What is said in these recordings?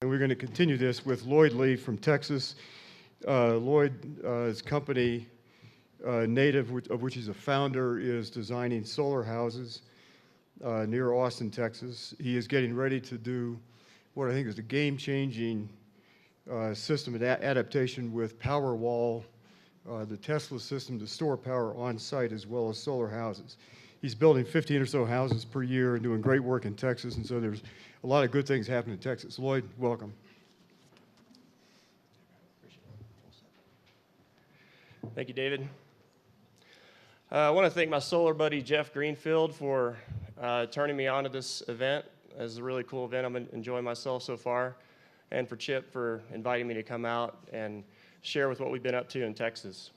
And we're going to continue this with Lloyd Lee from Texas. Lloyd's company, Native, of which he's a founder, is designing solar houses near Austin, Texas. He is getting ready to do what I think is a game-changing system and adaptation with Powerwall, the Tesla system to store power on site as well as solar houses. He's building 15 or so houses per year and doing great work in Texas, and so there's a lot of good things happening in Texas. Lloyd, welcome. Thank you, David. I want to thank my solar buddy, Jeff Greenfield, for turning me on to this event. It's a really cool event. I'm enjoying myself so far. And for Chip for inviting me to come out and share with what we've been up to in Texas.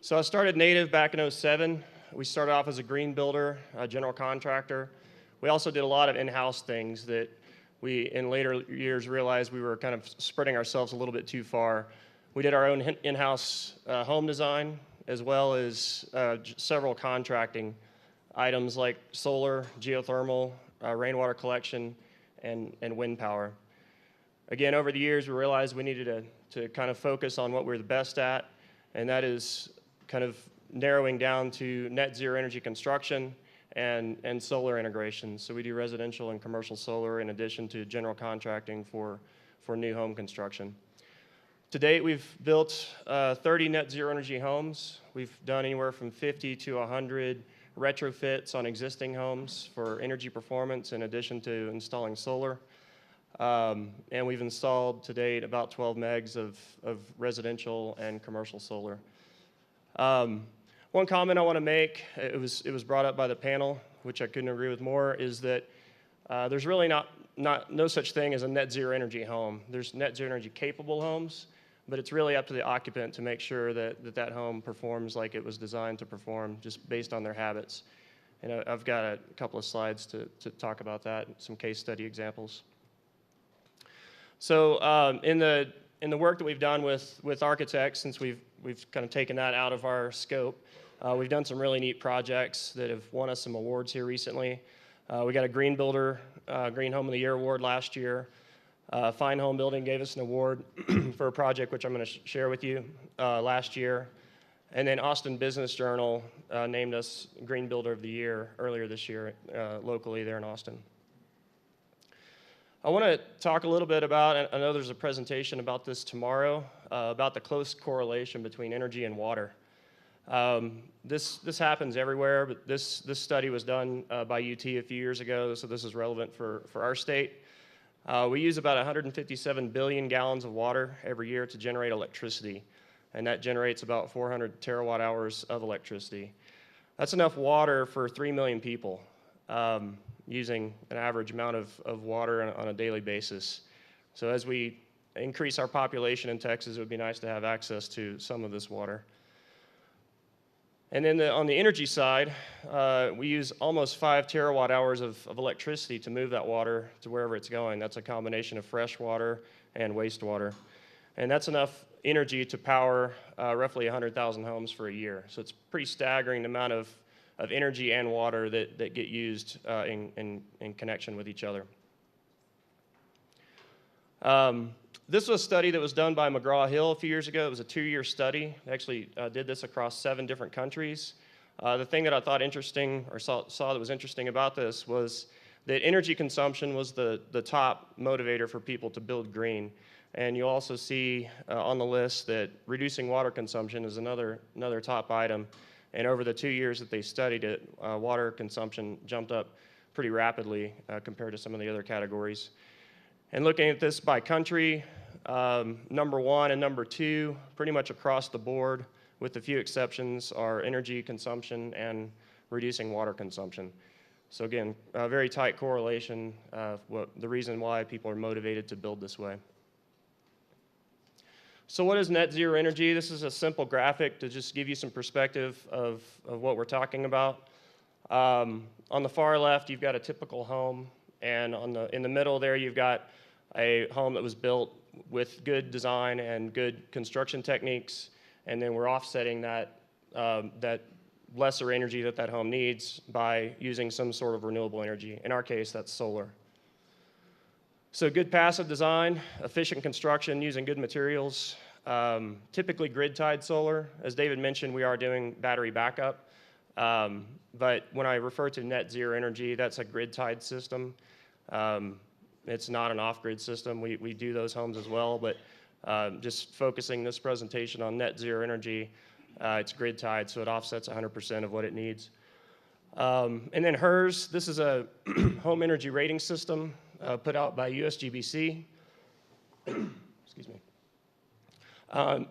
So I started Native back in '07. We started off as a green builder, a general contractor. We also did a lot of in-house things that we, in later years, realized we were kind of spreading ourselves a little bit too far. We did our own in-house home design, as well as several contracting items like solar, geothermal, rainwater collection, and wind power. Again, over the years, we realized we needed to kind of focus on what we're the best at, and that is kind of narrowing down to net zero energy construction and solar integration. So we do residential and commercial solar in addition to general contracting for new home construction. To date, we've built 30 net zero energy homes. We've done anywhere from 50 to 100 retrofits on existing homes for energy performance in addition to installing solar. And we've installed to date about 12 megs of residential and commercial solar. One comment I want to make, it was brought up by the panel, which I couldn't agree with more, is that there's really no such thing as a net zero energy home. There's net zero energy capable homes, but it's really up to the occupant to make sure that home performs like it was designed to perform, just based on their habits. And I've got a couple of slides to talk about that, some case study examples. So in the work that we've done with architects, since we've kind of taken that out of our scope, we've done some really neat projects that have won us some awards here recently. We got a Green Builder, Green Home of the Year award last year. Fine Home Building gave us an award for a project which I'm going to share with you last year. And then Austin Business Journal named us Green Builder of the Year earlier this year locally there in Austin. I want to talk a little bit about, I know there's a presentation about this tomorrow, about the close correlation between energy and water. This happens everywhere, but this study was done by UT a few years ago, so this is relevant for our state. We use about 157 billion gallons of water every year to generate electricity, and that generates about 400 terawatt hours of electricity. That's enough water for 3 million people. Using an average amount of water on a daily basis. So as we increase our population in Texas, it would be nice to have access to some of this water. And then on the energy side, we use almost 5 terawatt hours of electricity to move that water to wherever it's going. That's a combination of fresh water and wastewater. And that's enough energy to power roughly 100,000 homes for a year. So it's a pretty staggering amount of energy and water that get used in connection with each other. This was a study that was done by McGraw-Hill a few years ago. It was a 2-year study. They actually did this across 7 different countries. The thing that I thought interesting, or saw that was interesting about this, was that energy consumption was the top motivator for people to build green. And you'll also see on the list that reducing water consumption is another top item. And over the 2 years that they studied it, water consumption jumped up pretty rapidly compared to some of the other categories. And looking at this by country, number 1 and number 2, pretty much across the board, with a few exceptions, are energy consumption and reducing water consumption. So again, a very tight correlation, the reason why people are motivated to build this way. So what is net zero energy? This is a simple graphic to just give you some perspective of what we're talking about. On the far left, you've got a typical home, and in the middle there, you've got a home that was built with good design and good construction techniques, and then we're offsetting that lesser energy that that home needs by using some sort of renewable energy. In our case, that's solar. So good passive design, efficient construction using good materials, typically grid-tied solar. As David mentioned, we are doing battery backup. But when I refer to net zero energy, that's a grid-tied system. It's not an off-grid system. We do those homes as well, but just focusing this presentation on net zero energy, it's grid-tied, so it offsets 100% of what it needs. And then HERS, this is a home energy rating system put out by USGBC. Excuse me.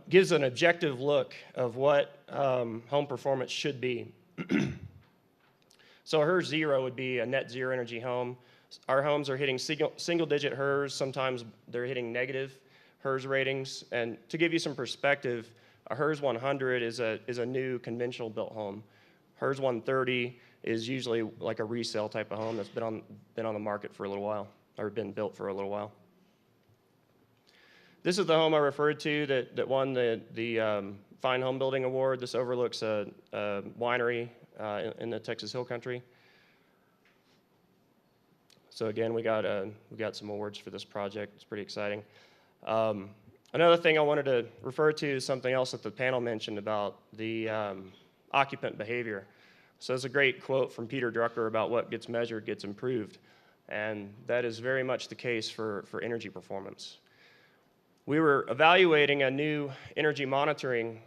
Gives an objective look of what home performance should be. So a HERS 0 would be a net zero energy home. Our homes are hitting single-digit HERS. Sometimes they're hitting negative HERS ratings. And to give you some perspective, a HERS 100 is a new conventional built home. HERS 130 is usually like a resale type of home that's been on the market for a little while, or been built for a little while. This is the home I referred to that won the Fine Home Building Award. This overlooks a winery in the Texas Hill Country. So again, we got some awards for this project. It's pretty exciting. Another thing I wanted to refer to is something else that the panel mentioned about the occupant behavior. So there's a great quote from Peter Drucker about what gets measured gets improved. And that is very much the case for energy performance. We were evaluating a new energy monitoring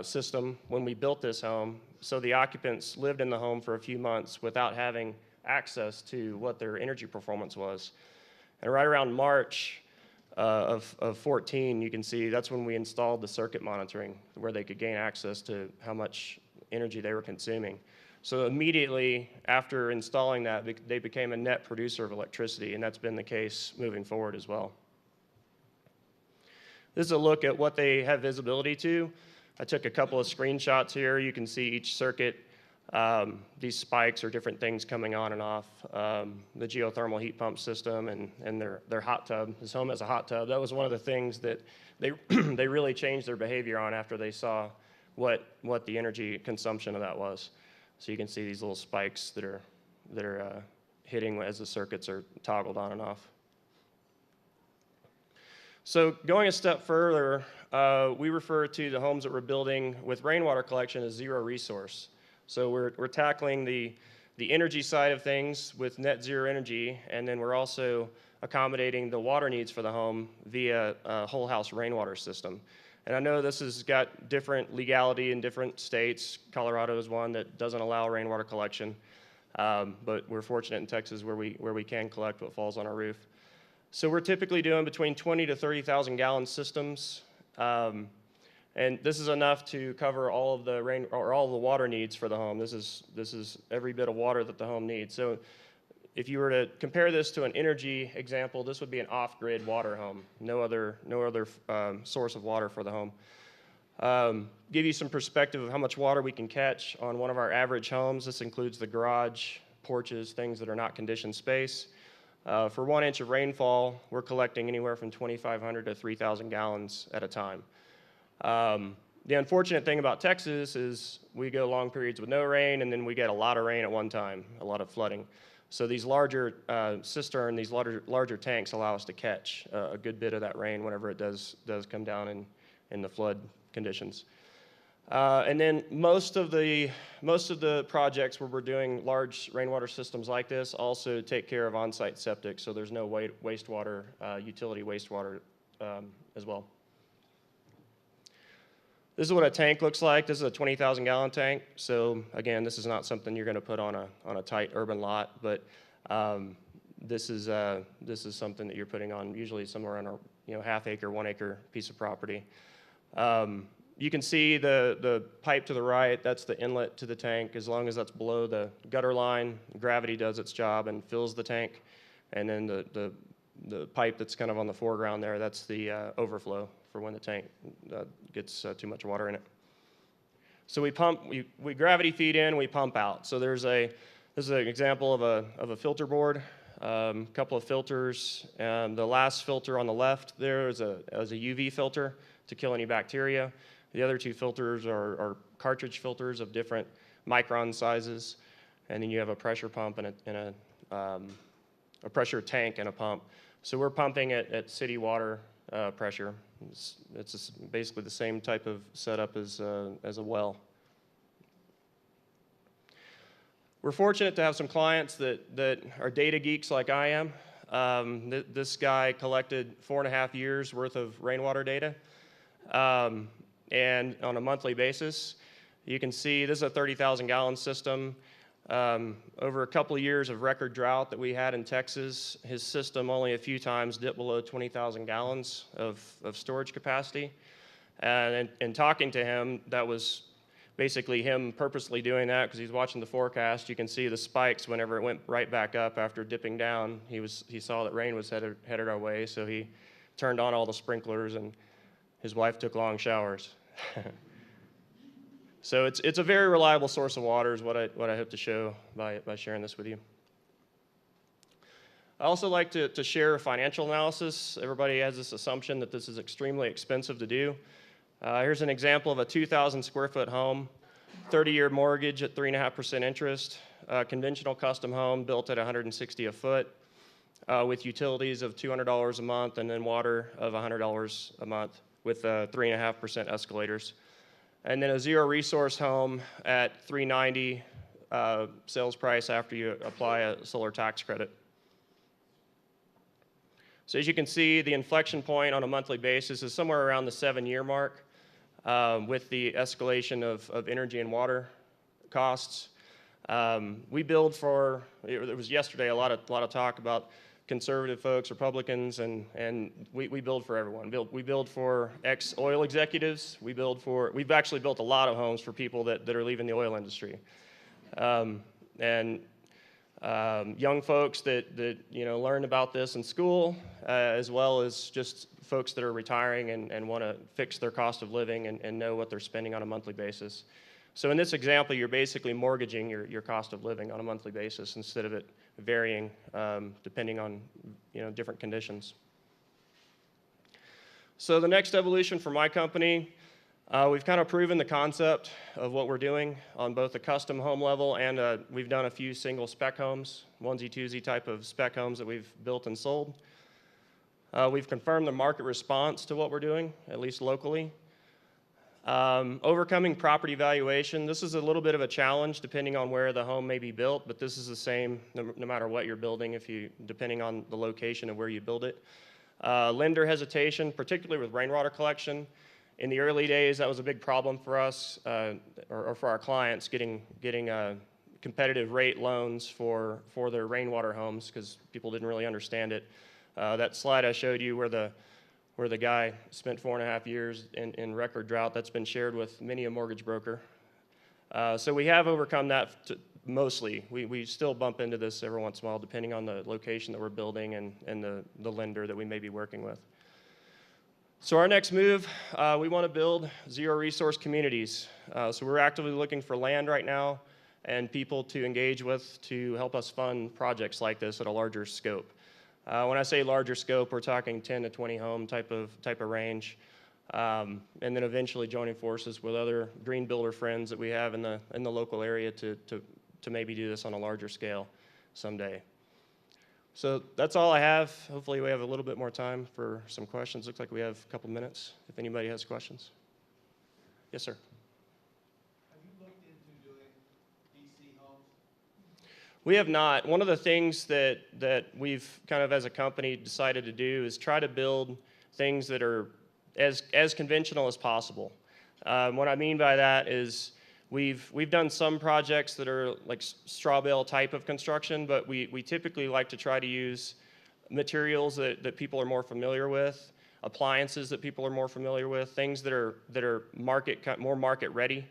system when we built this home, so the occupants lived in the home for a few months without having access to what their energy performance was. And right around March of 14, you can see that's when we installed the circuit monitoring, where they could gain access to how much energy they were consuming. So immediately after installing that, they became a net producer of electricity, and that's been the case moving forward as well. This is a look at what they have visibility to. I took a couple of screenshots here. You can see each circuit. These spikes are different things coming on and off. The geothermal heat pump system and their hot tub. This home has a hot tub. That was one of the things that they they really changed their behavior on after they saw what the energy consumption of that was. So you can see these little spikes that are hitting as the circuits are toggled on and off. So going a step further, we refer to the homes that we're building with rainwater collection as zero resource. So we're tackling the energy side of things with net zero energy, and then we're also accommodating the water needs for the home via a whole house rainwater system. And I know this has got different legality in different states. Colorado is one that doesn't allow rainwater collection, but we're fortunate in Texas where we can collect what falls on our roof. So we're typically doing between 20 to 30,000 gallon systems, and this is enough to cover all of the rain or all of the water needs for the home. This is every bit of water that the home needs. So if you were to compare this to an energy example, this would be an off-grid water home. No other source of water for the home. Give you some perspective of how much water we can catch on one of our average homes. This includes the garage, porches, things that are not conditioned space. For 1 inch of rainfall, we're collecting anywhere from 2,500 to 3,000 gallons at a time. The unfortunate thing about Texas is we go long periods with no rain, and then we get a lot of rain at one time, a lot of flooding. So these larger cisterns, these larger tanks allow us to catch a good bit of that rain whenever it does come down in the flood conditions. And then most of the projects where we're doing large rainwater systems like this also take care of on-site septic, so there's no wastewater, utility wastewater as well. This is what a tank looks like. This is a 20,000 gallon tank. So again, this is not something you're going to put on a tight urban lot, but this is something that you're putting on usually somewhere on a half acre, 1 acre piece of property. You can see the pipe to the right, that's the inlet to the tank. As long as that's below the gutter line, gravity does its job and fills the tank. And then the pipe that's kind of on the foreground there, that's the overflow for when the tank gets too much water in it. So we gravity feed in, we pump out. So this is an example of a filter board, a couple of filters. And the last filter on the left there is a UV filter to kill any bacteria. The other two filters are cartridge filters of different micron sizes, and then you have a pressure pump and a pressure tank and a pump. So we're pumping at city water pressure. It's basically the same type of setup as a well. We're fortunate to have some clients that are data geeks like I am. This guy collected 4.5 years worth of rainwater data, and on a monthly basis. You can see this is a 30,000 gallon system. Over a couple of years of record drought that we had in Texas, his system only a few times dipped below 20,000 gallons of storage capacity. And in talking to him, that was basically him purposely doing that because he's watching the forecast. You can see the spikes whenever it went right back up after dipping down. He saw that rain was headed our way, so he turned on all the sprinklers, and his wife took long showers. So it's a very reliable source of water is what I hope to show by sharing this with you. I also like to share a financial analysis. Everybody has this assumption that this is extremely expensive to do. Here's an example of a 2,000 square foot home, 30-year mortgage at 3.5% interest, conventional custom home built at $160 a foot, with utilities of $200 a month and then water of $100 a month with 3.5% escalators. And then a zero resource home at $390 sales price after you apply a solar tax credit. So as you can see, the inflection point on a monthly basis is somewhere around the 7-year mark with the escalation of energy and water costs. We build for, it was yesterday a lot of talk about conservative folks, Republicans, and we build for everyone. We build for ex-oil executives. We've actually built a lot of homes for people that are leaving the oil industry. Young folks that learn about this in school, as well as just folks that are retiring and want to fix their cost of living and know what they're spending on a monthly basis. So in this example, you're basically mortgaging your cost of living on a monthly basis instead of it varying depending on different conditions. So the next evolution for my company, we've kind of proven the concept of what we're doing on both the custom home level and we've done a few single spec homes, onesie-twosie type of spec homes that we've built and sold. We've confirmed the market response to what we're doing, at least locally. Overcoming property valuation. This is a little bit of a challenge depending on where the home may be built, but this is the same no matter what you're building, depending on the location of where you build it. Lender hesitation, particularly with rainwater collection. In the early days, that was a big problem for us, or for our clients, getting competitive rate loans for their rainwater homes because people didn't really understand it. That slide I showed you where the guy spent 4.5 years in record drought, that's been shared with many a mortgage broker. So we have overcome that mostly. We still bump into this every once in a while depending on the location that we're building and the lender that we may be working with. So our next move, we want to build zero resource communities. So we're actively looking for land right now and people to engage with to help us fund projects like this at a larger scope. When I say larger scope, we're talking 10 to 20 home type of range, and then eventually joining forces with other green builder friends that we have in the local area to maybe do this on a larger scale someday. So that's all I have. Hopefully we have a little bit more time for some questions. Looks like we have a couple minutes if anybody has questions. Yes, sir. Have you looked into doing DC homes? We have not. One of the things that we've kind of as a company decided to do is try to build things that are as conventional as possible. What I mean by that is we've done some projects that are like straw bale type of construction, but we typically like to try to use materials that people are more familiar with, appliances that people are more familiar with, things that are more market ready.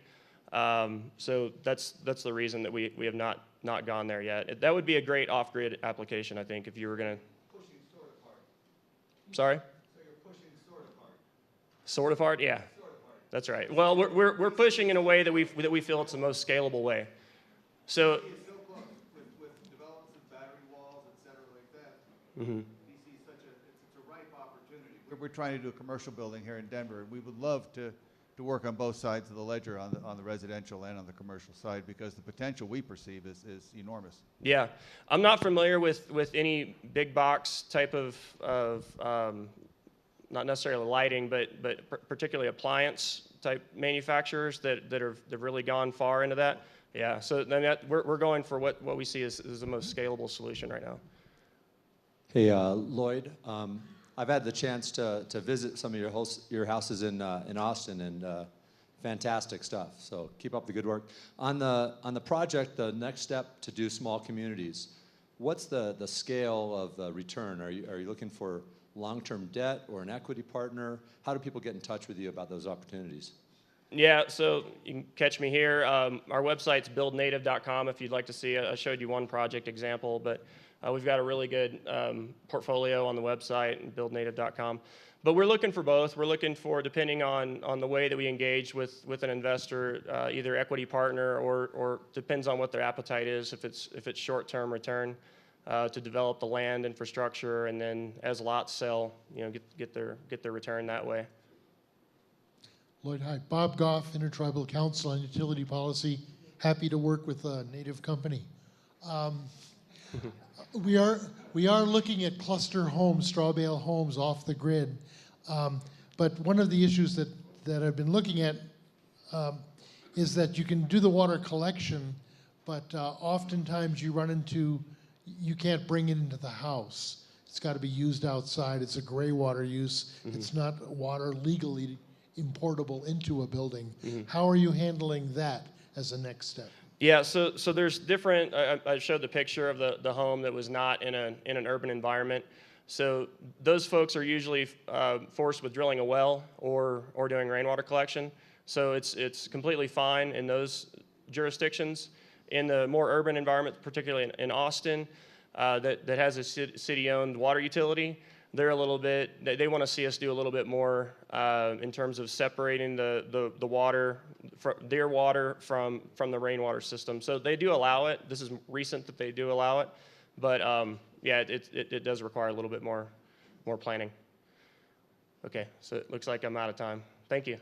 So that's the reason that we have not gone there yet. That would be a great off-grid application, I think, if you were going to. Pushing sort of hard. Sorry? So you're pushing sort of hard. Sort of hard, yeah. Sort of hard. That's right. Well, we're pushing in a way that we feel it's the most scalable way. So. DC is so close with developments of battery walls, et cetera, like that. Mm-hmm. DC is it's a ripe opportunity. We're trying to do a commercial building here in Denver, and we would love to to work on both sides of the ledger, on the residential and on the commercial side, because the potential we perceive is enormous. Yeah, I'm not familiar with any big box type of not necessarily lighting, but particularly appliance type manufacturers that have really gone far into that. Yeah, so then we're going for what we see as the most scalable solution right now. Hey, Lloyd, I've had the chance to visit some of your houses in Austin, and fantastic stuff. So keep up the good work. On the project, the next step to do small communities, what's the scale of the return? Are you looking for long-term debt or an equity partner? How do people get in touch with you about those opportunities? Yeah, so you can catch me here. Our website's buildnative.com if you'd like to see it. I showed you one project example, but we've got a really good portfolio on the website, buildnative.com. But we're looking for both. We're looking for, depending on the way that we engage with an investor, either equity partner or depends on what their appetite is, if it's short-term return, to develop the land infrastructure, and then as lots sell, get their return that way. Lloyd, hi. Bob Goff, Intertribal Council on Utility Policy. Happy to work with a Native company. We are looking at cluster homes, straw bale homes off the grid. But one of the issues that I've been looking at is that you can do the water collection, but oftentimes you run into, you can't bring it into the house. It's got to be used outside. It's a gray water use. Mm-hmm. It's not water legally importable into a building. Mm-hmm. How are you handling that as a next step? Yeah, so there's different. I showed the picture of the home that was not in an urban environment. So those folks are usually forced with drilling a well or doing rainwater collection. So it's completely fine in those jurisdictions. In the more urban environment, particularly in Austin, that has a city-owned water utility, they're a little bit. They want to see us do a little bit more in terms of separating the water, their water from the rainwater system. So they do allow it. This is recent that they do allow it, but yeah, it does require a little bit more planning. Okay, so it looks like I'm out of time. Thank you.